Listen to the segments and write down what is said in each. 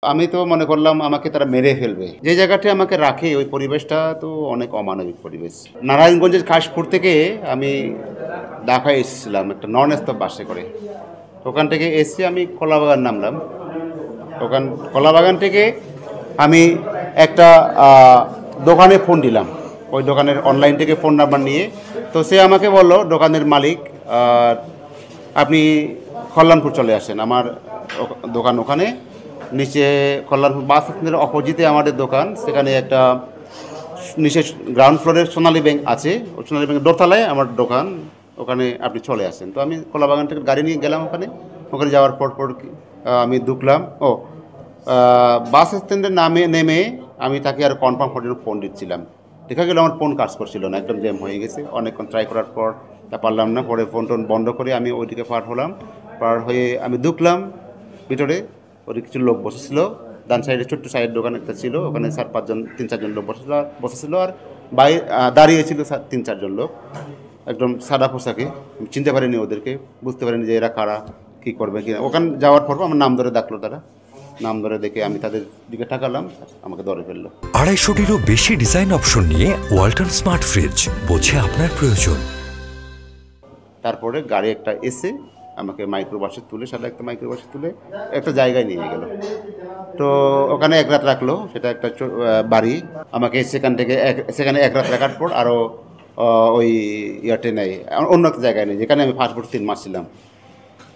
আমি তো মনে করলাম আমাকে তারা মেরে ফেলবে। যে জায়গাটায় আমাকে রাখে ওই পরিবেশটা তো অনেক অমানবিক পরিবেশ। নারায়ণগঞ্জের কাশপুর থেকে আমি ঢাকায় এসেছিলাম একটা নন স্টপ বাসে করে। ওখান থেকে এসে আমি কলাবাগান নামলাম। ওখান কলাবাগান থেকে আমি একটা আ দোকানে ফোন দিলাম। ওই দোকানের অনলাইন থেকে ফোন নাম্বার নিয়ে। তো সে আমাকে বলল দোকানের মালিক, আ আপনি কল্যাণপুর চলে আসেন। আমার দোকান ওখানে। নিচে কল্যাণপুর বাস স্ট্যান্ডের অপোজিটে আমাদের দোকান। সেখানে একটা নিচে গ্রাউন্ড ফ্লোরে সোনালী ব্যাংক আছে। ওই সোনালী ব্যাংকের দোতলায় আমার দোকান। ওখানে আপনি চলে আসেন। তো আমি কলাবাগান থেকে গাড়ি নিয়ে গেলাম ওখানে। ওখানে যাওয়ার পর আমি ঢুকলাম। বাস স্ট্যান্ডে নেমে আমি তাকে আর কনফার্ম করার জন্য ফোন দিচ্ছিলাম। দেখা গেল আমার ফোন কাজ করছিল না, একদম জ্যাম হয়ে গেছে। অনেকক্ষণ ট্রাই করার পর তা পারলাম না। পরে ফোন-টোন বন্ধ করে আমি ওইদিকে পার হলাম। পার হয়ে আমি ঢুকলাম ভিতরে। ওদের কিছু লোক বসেছিল। ডান সাইডে ছোট্ট চায়ের দোকান একটা ছিল। ওখানে ৪-৫ জন ৩-৪ জন লোক বসেছিল আর দাঁড়িয়ে ছিল ৩-৪ জন লোক। একদম সাদা পোশাকে। আমি চিনতে পারিনি ওদেরকে, বুঝতে পারিনি যে এরা কারা, কী করবে কি না। ওখানে যাওয়ার পর আমার নাম ধরে ডাকলো তারা। নাম ধরে দেখে আমি তাদের দিকে তাকালাম, আমাকে ধরে ফেললো। ২৫০টিরও বেশি ডিজাইন অপশন নিয়ে ওয়ালটন স্মার্ট ফ্রিজ, বোঝে আপনার প্রয়োজন। তারপরে গাড়ি একটা এসে আমাকে মাইক্রোবাসে তুলে, সাদা একটা মাইক্রোবাসে তুলে একটা জায়গায় নিয়ে গেল। তো ওখানে এক রাত রাখলো। সেটা একটা বাড়ি। আমাকে সেখানে এক রাত রাখার পর আরও ওই ইয়াতে নেই, অন্য একটা জায়গায় নেই, যেখানে আমি ফার্স্ট ৩ মাস ছিলাম।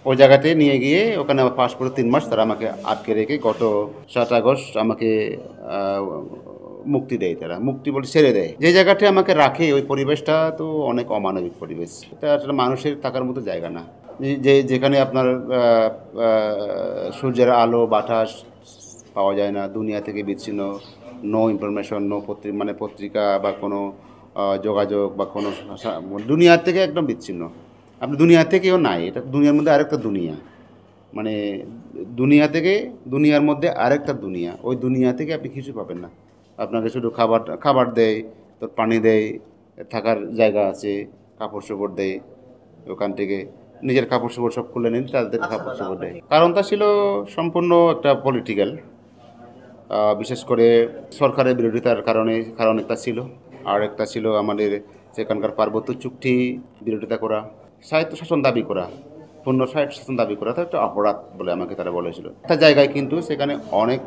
ওই জায়গাতে নিয়ে গিয়ে ওখানে আমার পাস করে ৩ মাস তারা আমাকে আটকে রেখে গত ৭ আগস্ট আমাকে মুক্তি দেয়। তারা মুক্তি বলে ছেড়ে দেয়। যে জায়গাটায় আমাকে রাখে ওই পরিবেশটা তো অনেক অমানবিক পরিবেশ। এটা আসলে মানুষের থাকার মতো জায়গা না। যেখানে আপনার সূর্যের আলো বাতাস পাওয়া যায় না, দুনিয়া থেকে বিচ্ছিন্ন, নো ইনফরমেশন, নো পত্রিকা বা কোনো যোগাযোগ বা কোনো দুনিয়ার থেকে একদম বিচ্ছিন্ন। আপনি দুনিয়া থেকেও নাই, এটা দুনিয়ার মধ্যে আরেকটা দুনিয়া। মানে দুনিয়ার মধ্যে আরেকটা দুনিয়া। ওই দুনিয়া থেকে আপনি কিছু পাবেন না। আপনাকে শুধু খাবার দেয়, তোর পানি দেয়, থাকার জায়গা আছে, কাপড়-চোপড় দেয়। ওখান থেকে নিজের কাপড়-চোপড় সব খুলে নিন, তাদের কাপড়-চোপড় দেয়। কারণটা ছিল সম্পূর্ণ একটা পলিটিক্যাল। বিশেষ করে সরকারের বিরোধিতার কারণ একটা ছিল। আর একটা ছিল আমাদের সেখানকার পার্বত্য চুক্তি বিরোধিতা করা, স্বায়ত্তশাসন দাবি করা, পূর্ণ স্বায়ত্তশাসন দাবি করা তো একটা অপরাধ বলে আমাকে তারা বলেছিল। একটা জায়গায় কিন্তু সেখানে অনেক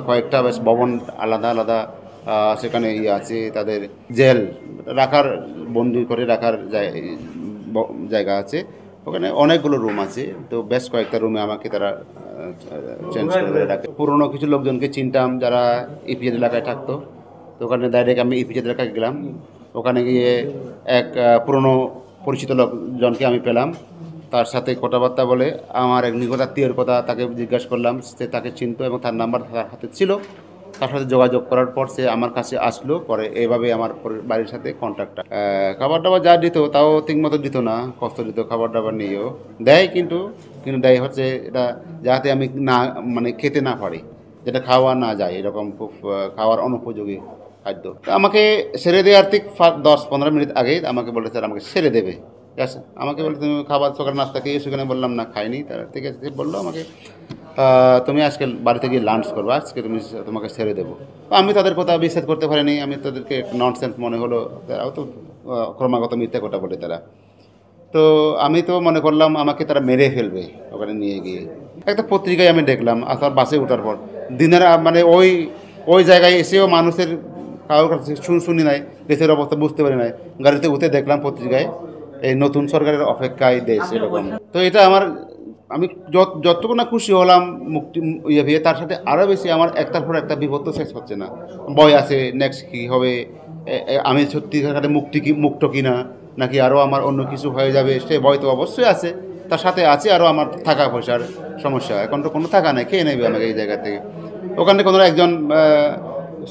কয়েকটা বেশ ভবন আলাদা আলাদা, সেখানে আছে তাদের জেল রাখার, বন্দি করে রাখার জায়গা আছে। ওখানে অনেকগুলো রুম আছে। তো বেশ কয়েকটা রুমে আমাকে তারা চেঞ্জ করে রাখে। পুরনো কিছু লোকজনকে চিনতাম যারা ইপিজেড এলাকায় থাকতো। তো ওখানে ডাইরেক্ট আমি ইপিজেড এলাকায় গেলাম। ওখানে গিয়ে এক পুরনো পরিচিত লোকজনকে আমি পেলাম। তার সাথে কথাবার্তা বলে আমার এক নিকট আত্মীয়ের কথা তাকে জিজ্ঞাসা করলাম। সে তাকে চিনত এবং তার নাম্বার তার হাতে ছিল। তার সাথে যোগাযোগ করার পর সে আমার কাছে আসলো। পরে এভাবে আমার বাড়ির সাথে কন্ট্যাক্টটা। খাবার-দাবার যা দিত তাও ঠিকমতো দিত না, কষ্ট দিত খাবার-দাবার নিয়েও। দেয় কিন্তু দেয় হচ্ছে এটা যাতে আমি না খেতে না পারি, যেটা খাওয়া না যায় এরকম খুব খাওয়ার অনুপযোগী খাদ্য। তো আমাকে ছেড়ে দেওয়ার ঠিক 10-15 মিনিট আগেই আমাকে বলে স্যার আমাকে ছেড়ে দেবে। ঠিক আছে? আমাকে বলে তুমি খাবার সকালে নাস্তা খেয়ে সেখানে বললাম না খাইনি। তারা ঠিক আছে বললো আমাকে, তুমি আজকে বাড়িতে গিয়ে লাঞ্চ করবে, আজকে তোমাকে ছেড়ে দেবো। আমি তাদের কথা বিশ্বাস করতে পারিনি। আমি তাদেরকে ননসেন্স মনে হলো। তারাও তো ক্রমাগত মিথ্যা কথা বলে তারা। তো আমি তো মনে করলাম আমাকে তারা মেরে ফেলবে ওখানে নিয়ে গিয়ে। একটা পত্রিকায় আমি দেখলাম আসার বাসে ওঠার পর দিনের ওই জায়গায় এসেও মানুষের কারোর কাছে শুনি নাই, দেশের অবস্থা বুঝতে পারি নাই। গাড়িতে উঠে দেখলাম পত্রিকায় এই নতুন সরকারের অপেক্ষায় দেশ এরকম। তো এটা আমি যতটুকু না খুশি হলাম মুক্তি ভেবে, তার সাথে আরও বেশি আমার একটার পর একটা বিপদ তো শেষ হচ্ছে না। ভয় আছে নেক্সট কী হবে, আমি সত্যিকারে মুক্ত কিনা, নাকি আরও আমার অন্য কিছু হয়ে যাবে সে ভয় তো অবশ্যই আছে। তার সাথে আছে আরও আমার টাকা পয়সার সমস্যা। এখন তো কোনো টাকা নেই, খেয়ে নেবে আমাকে এই জায়গা থেকে। ওখানে কোনো একজন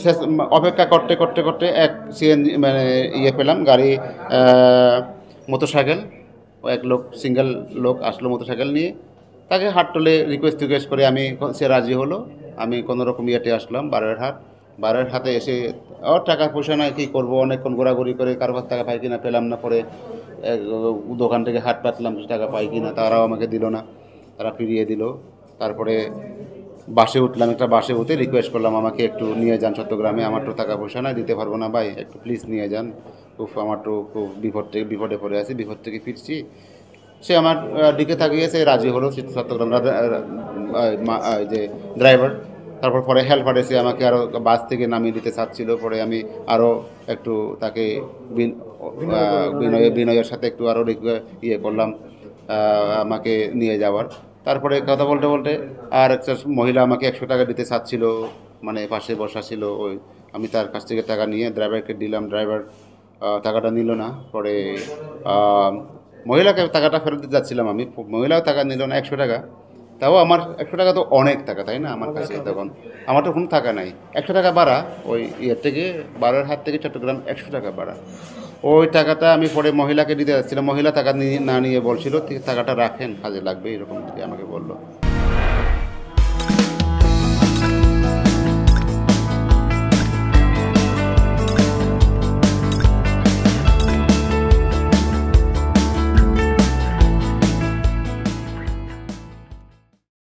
শেষ অপেক্ষা করতে এক সিএনজি পেলাম গাড়ি, মোটরসাইকেল। ও এক লোক সিঙ্গেল লোক আসলো মোটরসাইকেল নিয়ে। তাকে হাত তোলে রিকোয়েস্ট করে সে রাজি হলো। আমি কোনো রকম আসলাম বারোয়ের হাতে এসে টাকা পয়সা নয় কী করবো, অনেকক্ষণ ঘোরাঘুরি করে কারো কাছ টাকা পাই কিনা পেলাম না। পরে দোকান থেকে হাত পাতলাম টাকা পাই কিনা, তারাও আমাকে দিল না, তারা ফিরিয়ে দিল। তারপরে বাসে উঠলাম, একটা বাসে উঠে রিকোয়েস্ট করলাম আমাকে একটু নিয়ে যান চট্টগ্রামে, আমার তো টাকা পয়সা নাই, দিতে পারবো না ভাই, একটু প্লিজ নিয়ে যান, আমার তো খুব বিপদে পড়ে আছি, বিপদ থেকে ফিরছি। সে আমার দিকে তাকিয়েছে, রাজি হলো। সে চট্টগ্রাম যে ড্রাইভার, তারপর পরে হেল্পার এসে আমাকে আরও বাস থেকে নামিয়ে দিতে চাচ্ছিল। পরে আমি আরও একটু তাকে বিনয়ের সাথে একটু আরও ইয়ে করলাম আমাকে নিয়ে যাওয়ার। তারপরে কথা বলতে বলতে আর একটা মহিলা আমাকে 100 টাকা দিতে চাচ্ছিল, মানে পাশে বসা ছিল ওই। আমি তার কাছ থেকে টাকা নিয়ে ড্রাইভারকে দিলাম, ড্রাইভার টাকাটা নিল না। পরে মহিলাকে টাকাটা ফেরত দিতে যাচ্ছিলাম আমি, মহিলাও টাকা নিল না 100 টাকা। তাও আমার 100 টাকা তো অনেক টাকা, তাই না? আমার কাছে তখন আমার তো কোনো টাকা নাই। 100 টাকা ভাড়া, ওই ইয়ের থেকে বারোর হাট থেকে চট্টগ্রাম 100 টাকা ভাড়া। ওই টাকাটা আমি পরে মহিলাকে দিতে যাচ্ছিলাম, মহিলা টাকা না নিয়ে বলছিল, টাকাটা রাখেন, কাজে লাগবে, এরকম আমাকে বললো।